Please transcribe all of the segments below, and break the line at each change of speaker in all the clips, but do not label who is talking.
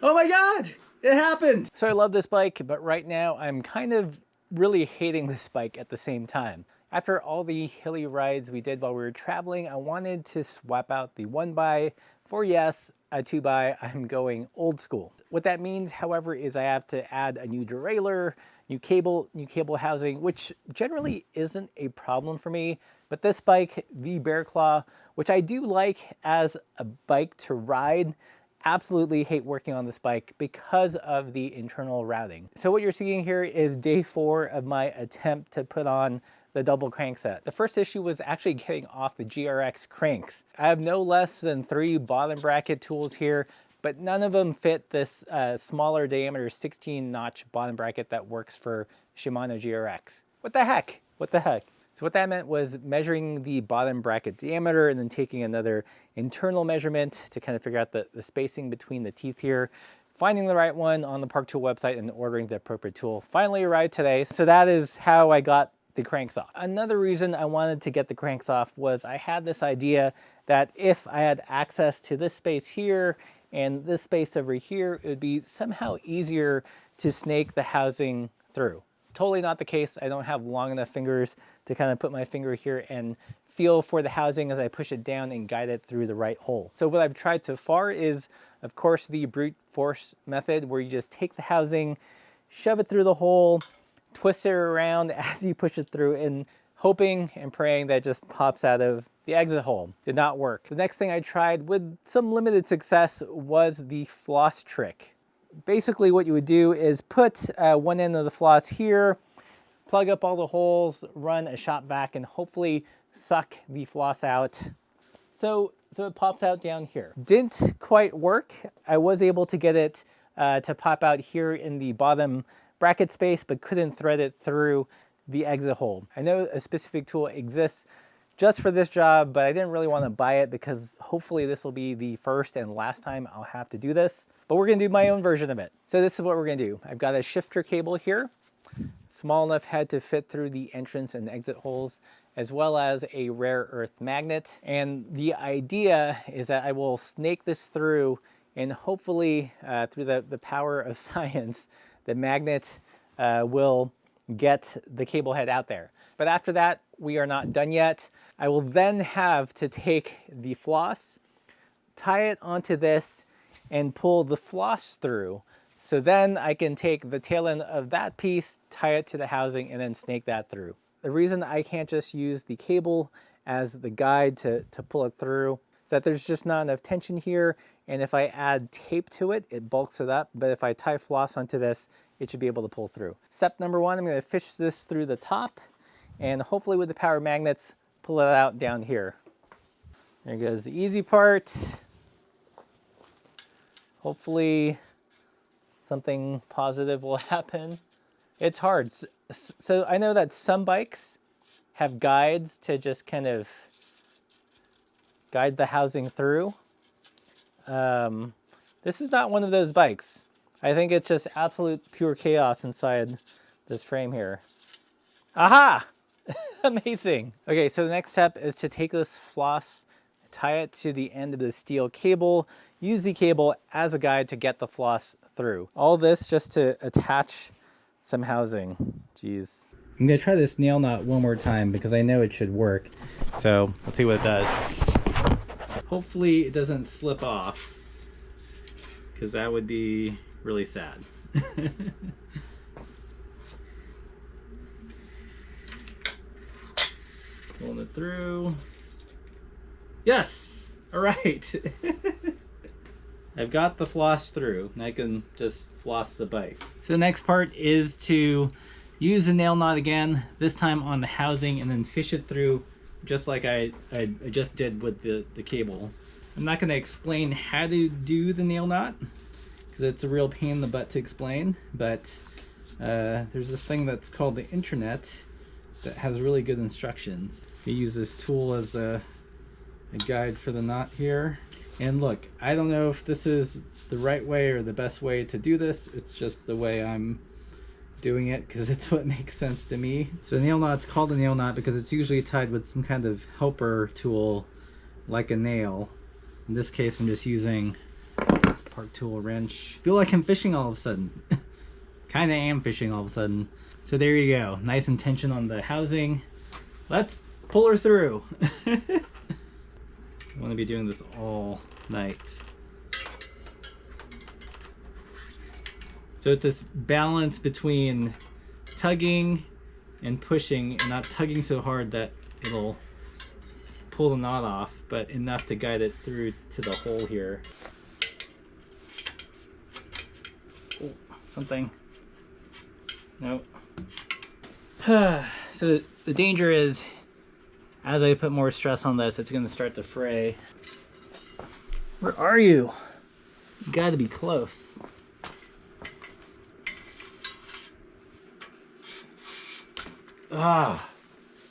Oh my God, it happened. So I love this bike, but right now I'm kind of really hating this bike at the same time. After all the hilly rides we did while we were traveling, I wanted to swap out the 1x for, yes, a 2x. I'm going old school. What that means, however, is I have to add a new derailleur, new cable housing, which generally isn't a problem for me. But this bike, the Bear Claw, which I do like as a bike to ride, absolutely hate working on this bike because of the internal routing. So what you're seeing here is day 4 of my attempt to put on the double crankset. The first issue was actually getting off the GRX cranks. I have no less than 3 bottom bracket tools here, but none of them fit this smaller diameter 16-notch bottom bracket that works for Shimano GRX. What the heck? What the heck? So what that meant was measuring the bottom bracket diameter and then taking another internal measurement to kind of figure out the spacing between the teeth here, finding the right one on the Park Tool website and ordering the appropriate tool. Finally arrived today. So that is how I got the cranks off. Another reason I wanted to get the cranks off was I had this idea that if I had access to this space here and this space over here, it would be somehow easier to snake the housing through. Totally not the case. I don't have long enough fingers to kind of put my finger here and feel for the housing as I push it down and guide it through the right hole. So what I've tried so far is, of course, the brute force method where you just take the housing, shove it through the hole, twist it around as you push it through, and hoping and praying that it just pops out of the exit hole. Did not work. The next thing I tried with some limited success was the floss trick. Basically what you would do is put one end of the floss here, plug up all the holes, run a shop vac, and hopefully suck the floss out. So it pops out down here. Didn't quite work. I was able to get it to pop out here in the bottom bracket space, but couldn't thread it through the exit hole. I know a specific tool exists just for this job, but I didn't really want to buy it because hopefully this will be the first and last time I'll have to do this. But we're going to do my own version of it. So this is what we're going to do. I've got a shifter cable here, small enough head to fit through the entrance and exit holes, as well as a rare earth magnet. And the idea is that I will snake this through, and hopefully through the power of science, the magnet will get the cable head out there. But after that, we are not done yet. I will then have to take the floss, tie it onto this, and pull the floss through. So then I can take the tail end of that piece, tie it to the housing, and then snake that through. The reason I can't just use the cable as the guide to pull it through is that there's just not enough tension here, and if I add tape to it, it bulks it up, but if I tie floss onto this, it should be able to pull through. Step number 1, I'm going to fish this through the top, and hopefully with the power magnets, pull it out down here. There goes the easy part. Hopefully something positive will happen. It's hard. So I know that some bikes have guides to just kind of guide the housing through. This is not one of those bikes. I think it's just absolute pure chaos inside this frame here. Aha! Amazing. Okay, so the next step is to take this floss, tie it to the end of the steel cable, use the cable as a guide to get the floss through. All this just to attach some housing. Jeez. I'm gonna try this nail knot one more time because I know it should work. So let's see what it does. Hopefully it doesn't slip off, because that would be really sad. Pulling it through. Yes! All right. I've got the floss through, and I can just floss the bike. So the next part is to use the nail knot again, this time on the housing, and then fish it through just like I just did with the cable. I'm not going to explain how to do the nail knot because it's a real pain in the butt to explain, but there's this thing that's called the internet that has really good instructions. You use this tool as a guide for the knot here. And look, I don't know if this is the right way or the best way to do this. It's just the way I'm doing it because it's what makes sense to me. So the nail knot's called a nail knot because it's usually tied with some kind of helper tool like a nail. In this case, I'm just using Park tool, wrench. Feel like I'm fishing all of a sudden. Kind of am fishing all of a sudden. So there you go. Nice and tension on the housing. Let's pull her through. I want to be doing this all night. So it's this balance between tugging and pushing, and not tugging so hard that it'll pull the knot off, but enough to guide it through to the hole here. Oh, something. Nope. So the danger is, as I put more stress on this, it's going to start to fray. Where are you? You got to be close. Ah,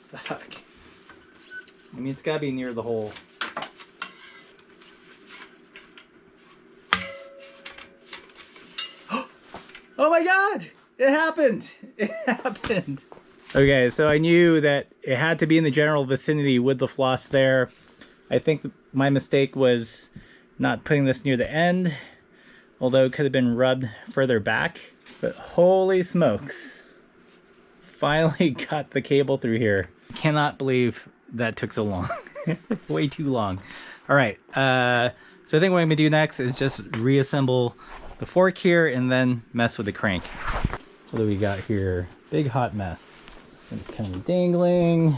fuck. I mean, it's got to be near the hole. Oh my god! It happened! It happened! Okay, so I knew that it had to be in the general vicinity with the floss there. I think my mistake was not putting this near the end, although it could have been rubbed further back. But holy smokes. Finally got the cable through here. Cannot believe that took so long. Way too long. Alright, so I think what I'm going to do next is just reassemble the fork here and then mess with the crank. What do we got here? Big hot mess. It's kind of dangling.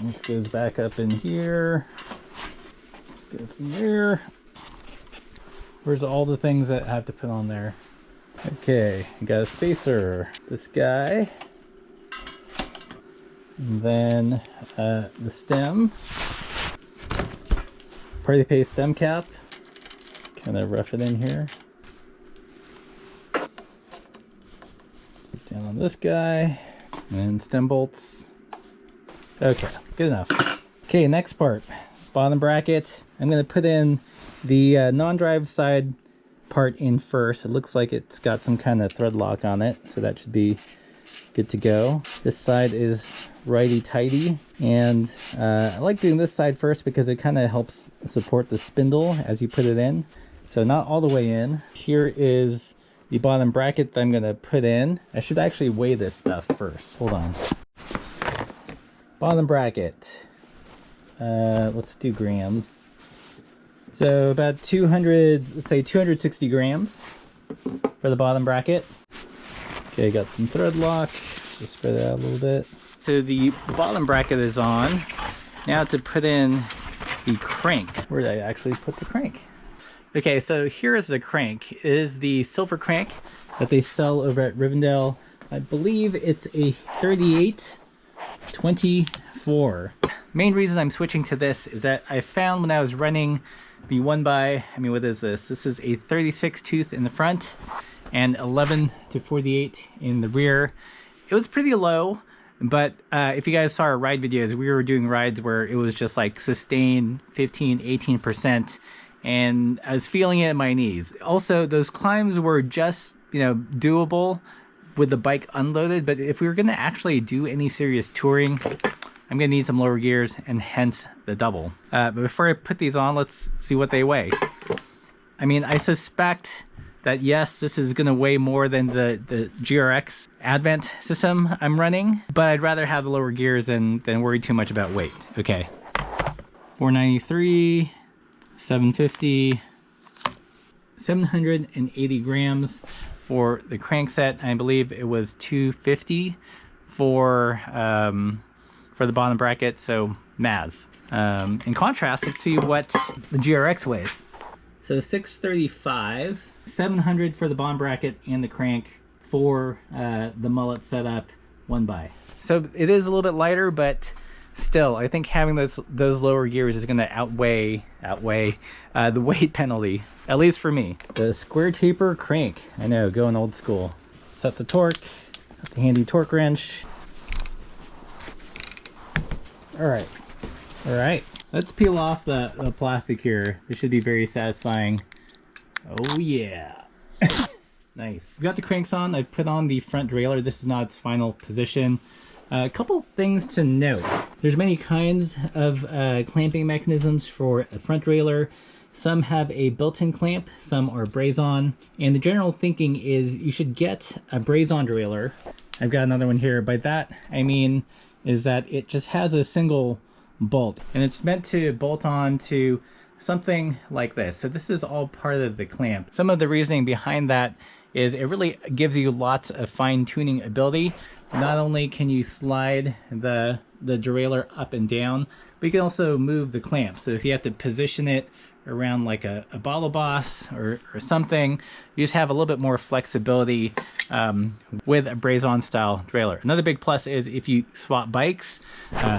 This goes back up in here. Goes in there. Where's all the things that I have to put on there? Okay, I got a spacer. This guy. And then the stem. Party paste stem cap. Kind of rough it in here. Goes down on this guy. And stem bolts. Okay, good enough. Okay, next part. Bottom bracket. I'm going to put in the non-drive side part in first. It looks like it's got some kind of thread lock on it, so that should be good to go. This side is righty-tighty, and I like doing this side first because it kind of helps support the spindle as you put it in. So not all the way in. Here is the bottom bracket that I'm going to put in. I should actually weigh this stuff first. Hold on. Bottom bracket. Let's do grams. So about 200, let's say 260 grams for the bottom bracket. Okay, got some thread lock. Just spread it out a little bit. So the bottom bracket is on. Now to put in the crank. Where did I actually put the crank? Okay, so here is the crank. It is the silver crank that they sell over at Rivendell. I believe it's a 3824. Main reason I'm switching to this is that I found when I was running the what is this? This is a 36 tooth in the front and 11 to 48 in the rear. It was pretty low, but if you guys saw our ride videos, we were doing rides where it was just like sustained 15, 18%, and I was feeling it in my knees. Also, those climbs were just, doable with the bike unloaded, but if we were gonna actually do any serious touring, I'm gonna need some lower gears, and hence the double. But before I put these on, let's see what they weigh. I mean, I suspect that yes, this is gonna weigh more than the GRX Advent system I'm running, but I'd rather have the lower gears than worry too much about weight. Okay, 493, 750, 780 grams for the crankset. I believe it was 250 for the bottom bracket, so maths. In contrast, let's see what the GRX weighs. So 635, 700 for the bottom bracket and the crank for the mullet setup 1x. So it is a little bit lighter, but still, I think having those lower gears is going to outweigh the weight penalty, at least for me. The square taper crank. I know, going old school. Set the torque, got the handy torque wrench. All right. Let's peel off the plastic here. This should be very satisfying. Oh yeah. Nice. We've got the cranks on. I put on the front derailleur. This is not its final position. A couple things to note. There's many kinds of clamping mechanisms for a front derailleur. Some have a built-in clamp, some are braze-on, and the general thinking is you should get a braze-on derailleur. I've got another one here. By that I mean is that it just has a single bolt, and it's meant to bolt on to something like this. So this is all part of the clamp. Some of the reasoning behind that is it really gives you lots of fine-tuning ability. Not only can you slide the derailleur up and down, but you can also move the clamp. So if you have to position it around like a bottle boss or something, you just have a little bit more flexibility with a braze-on style derailleur. Another big plus is if you swap bikes,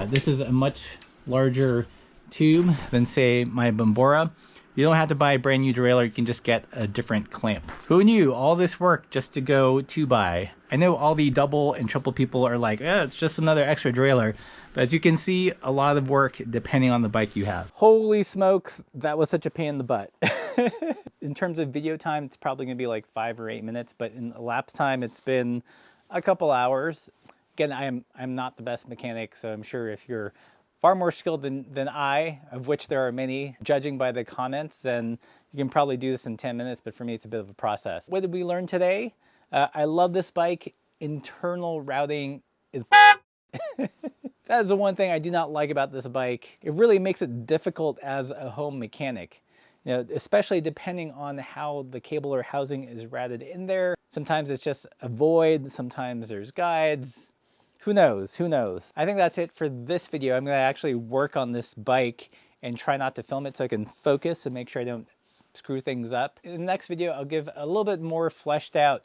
this is a much larger tube than say my Bambora. You don't have to buy a brand new derailleur, you can just get a different clamp. Who knew all this work just to go 2x? I know all the double and triple people are like, it's just another extra derailleur. But as you can see, a lot of work depending on the bike you have. Holy smokes, that was such a pain in the butt. In terms of video time, it's probably gonna be like 5 or 8 minutes, but in elapsed time, it's been a couple hours. Again, I'm not the best mechanic, so I'm sure if you're far more skilled than I, of which there are many, judging by the comments, then you can probably do this in 10 minutes, but for me it's a bit of a process. What did we learn today? I love this bike. Internal routing is that is the one thing I do not like about this bike. It really makes it difficult as a home mechanic. You know, especially depending on how the cable or housing is routed in there. Sometimes it's just a void, sometimes there's guides. Who knows? Who knows? I think that's it for this video. I'm going to actually work on this bike and try not to film it so I can focus and make sure I don't screw things up. In the next video, I'll give a little bit more fleshed out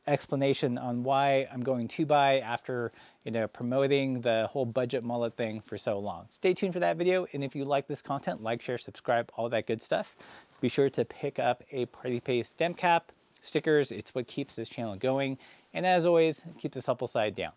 explanation on why I'm going 2x after, you know, promoting the whole budget mullet thing for so long. Stay tuned for that video, and if you like this content, like, share, subscribe, all that good stuff. Be sure to pick up a Party Pace stem cap, stickers. It's what keeps this channel going. And as always, keep the supple side down.